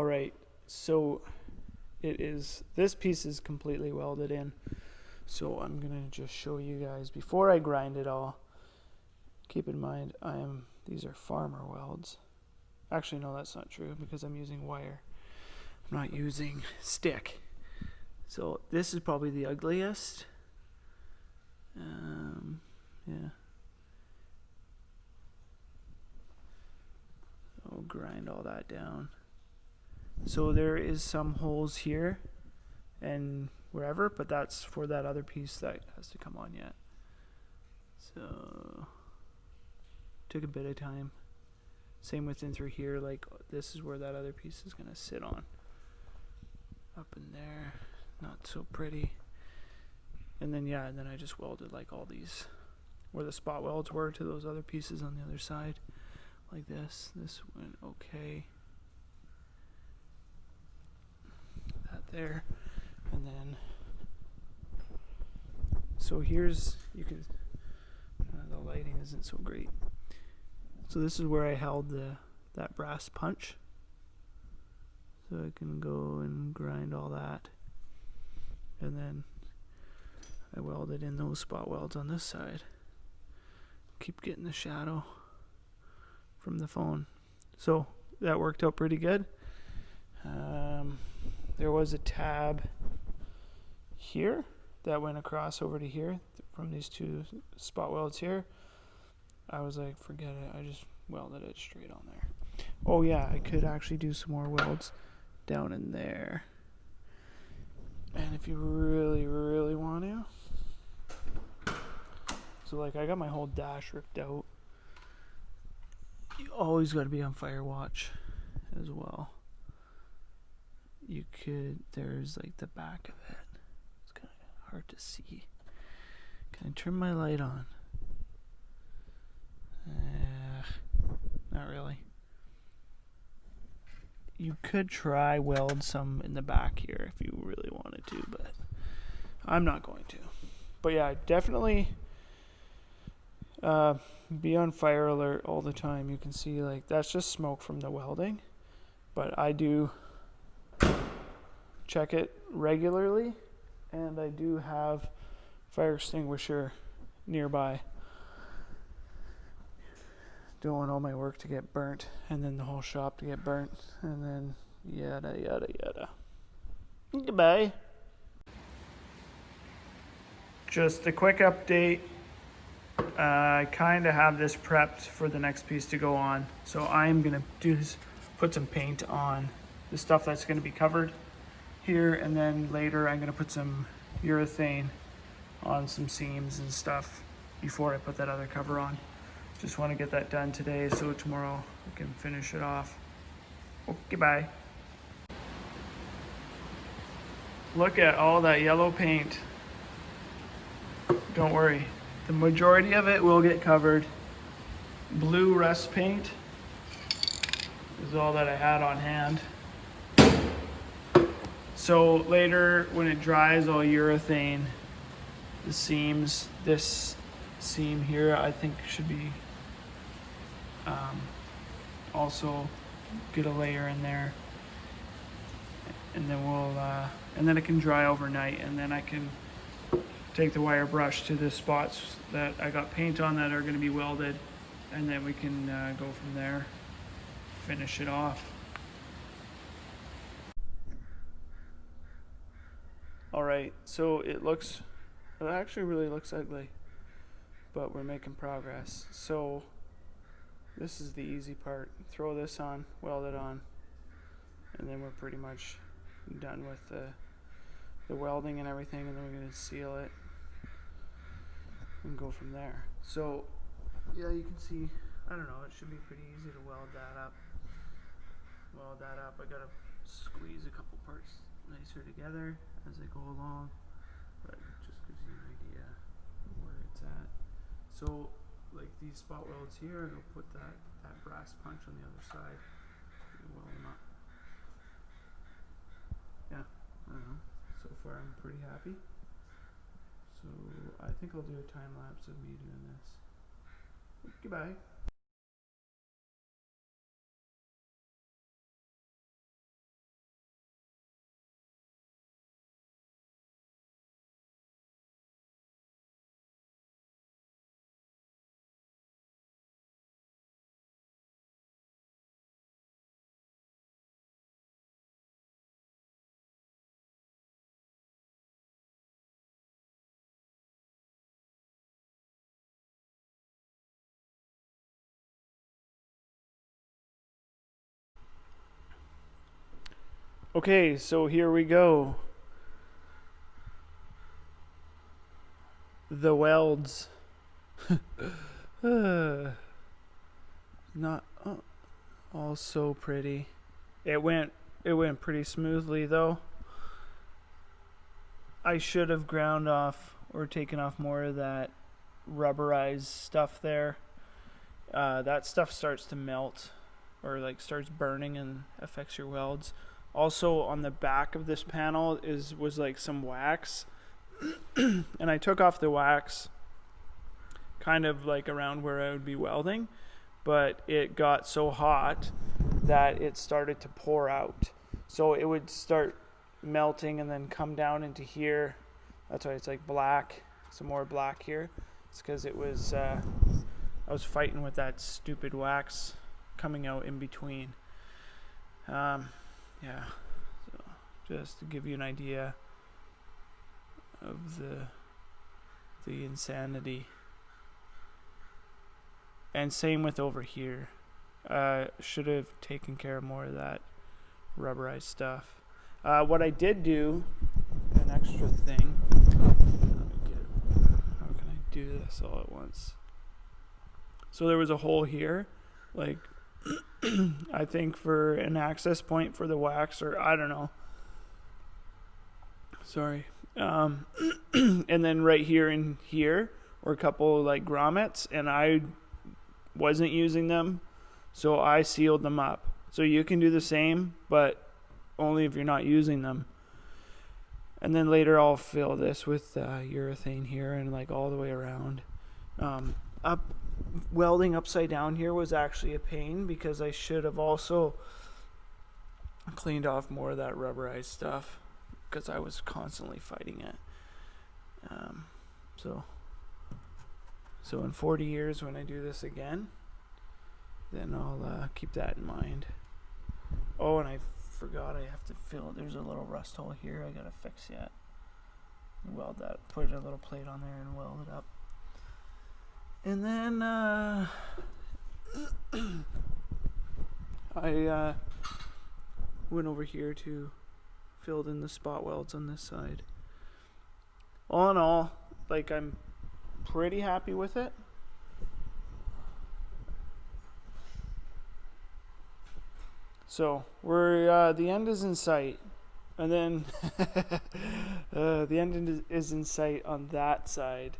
All right, so this piece is completely welded in. So I'm gonna just show you guys before I grind it all. Keep in mind, these are farmer welds. Actually, no, that's not true because I'm using wire. I'm not using stick. So this is probably the ugliest. Yeah. I'll grind all that down. So there is some holes here and wherever, but that's for that other piece that has to come on yet. So took a bit of time. Same with in through here, like this is where that other piece is gonna sit on. Up in there, not so pretty. And then yeah, and then I just welded like all these where the spot welds were to those other pieces on the other side. Like this. This went okay. That there. And then so here's, you can, the lighting isn't so great. So this is where I held that brass punch. So I can go and grind all that. And then I welded in those spot welds on this side. Keep getting the shadow from the phone. So that worked out pretty good. There was a tab here that went across over to here from these two spot welds here. I was like, forget it, I just welded it straight on there. Oh yeah, I could actually do some more welds down in there. And if you really, really want to. So like I got my whole dash ripped out. You always got to be on fire watch as well. You could, there's like the back of it. It's kind of hard to see. Can I turn my light on? Not really. You could try weld some in the back here if you really wanted to, but I'm not going to. But yeah, definitely be on fire alert all the time. You can see like that's just smoke from the welding, but I do check it regularly, and I do have fire extinguisher nearby. Don't want all my work to get burnt and then the whole shop to get burnt and then yada yada yada. Goodbye. Just a quick update. I kind of have this prepped for the next piece to go on. So I'm going to put some paint on the stuff that's going to be covered here, and then later I'm going to put some urethane on some seams and stuff before I put that other cover on. Just want to get that done today so tomorrow we can finish it off. Okay, bye. Look at all that yellow paint. Don't worry, the majority of it will get covered. Blue rust paint is all that I had on hand. So later when it dries, I'll urethane the seams. This seam here I think should be also get a layer in there, and then and then it can dry overnight, and then I can take the wire brush to the spots that I got paint on that are going to be welded, and then we can go from there, finish it off. Alright, so it actually really looks ugly, but we're making progress. So this is the easy part. Throw this on, weld it on, and then we're pretty much done with the welding and everything, and then we're going to seal it and go from there. So yeah, you can see, I don't know, it should be pretty easy to weld that up. I gotta squeeze a couple parts nicer together as I go along, but it just gives you an idea of where it's at. So like these spot welds here, I'll put that brass punch on the other side and weld them up. Yeah, I don't know. So far I'm pretty happy. So I think I'll do a time lapse of me doing this. Goodbye. Okay, so here we go. The welds. Not all so pretty. It went pretty smoothly though. I should have ground off or taken off more of that rubberized stuff there. That stuff starts to melt or like starts burning and affects your welds. Also on the back of this panel was like some wax and I took off the wax kind of like around where I would be welding, but it got so hot that it started to pour out. So it would start melting and then come down into here. That's why it's like black, some more black here. It's because it was I was fighting with that stupid wax coming out in between. Yeah, so just to give you an idea of the insanity. And same with over here. Should have taken care of more of that rubberized stuff. What I did do, an extra thing. How can I do this all at once? So there was a hole here, like I think for an access point for the wax, or I don't know. Sorry. And then right here and here were a couple like grommets, and I wasn't using them, so I sealed them up. So you can do the same, but only if you're not using them. And then later I'll fill this with urethane here and like all the way around. Welding upside down here was actually a pain because I should have also cleaned off more of that rubberized stuff because I was constantly fighting it. So in 40 years when I do this again, then I'll keep that in mind. Oh, and I forgot I have to fill, there's a little rust hole here I gotta fix yet. Weld that, put a little plate on there and weld it up. And then I went over here to filled in the spot welds on this side. All in all, like I'm pretty happy with it. So we're the end is in sight, and then the end is in sight on that side,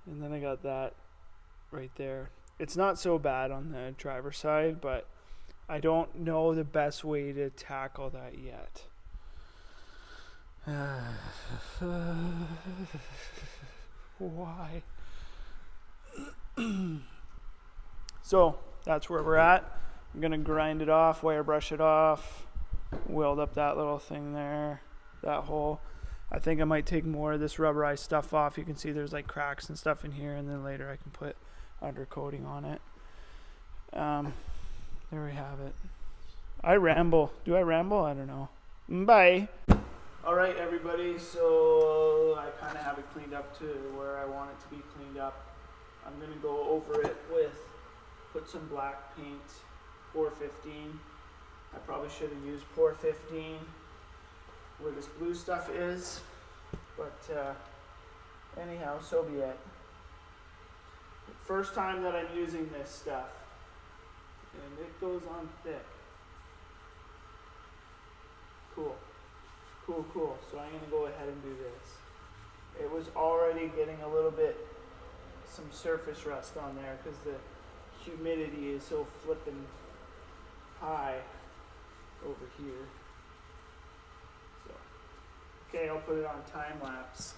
and then I got that right there. It's not so bad on the driver's side, but I don't know the best way to tackle that yet. Why? So that's where we're at. I'm gonna grind it off, wire brush it off, weld up that little thing there, that hole. I think I might take more of this rubberized stuff off. You can see there's like cracks and stuff in here, and then later I can put undercoating on it. There we have it. I ramble. Do I ramble? I don't know. Bye. Alright everybody, so I kind of have it cleaned up to where I want it to be cleaned up. I'm going to go over it put some black paint, Pour 15. I probably should have used Pour 15 where this blue stuff is, but anyhow, so be it. First time that I'm using this stuff, and it goes on thick. Cool. So I'm going to go ahead and do this. It was already getting a little bit, some surface rust on there because the humidity is so flippin' high over here. So, okay, I'll put it on time lapse.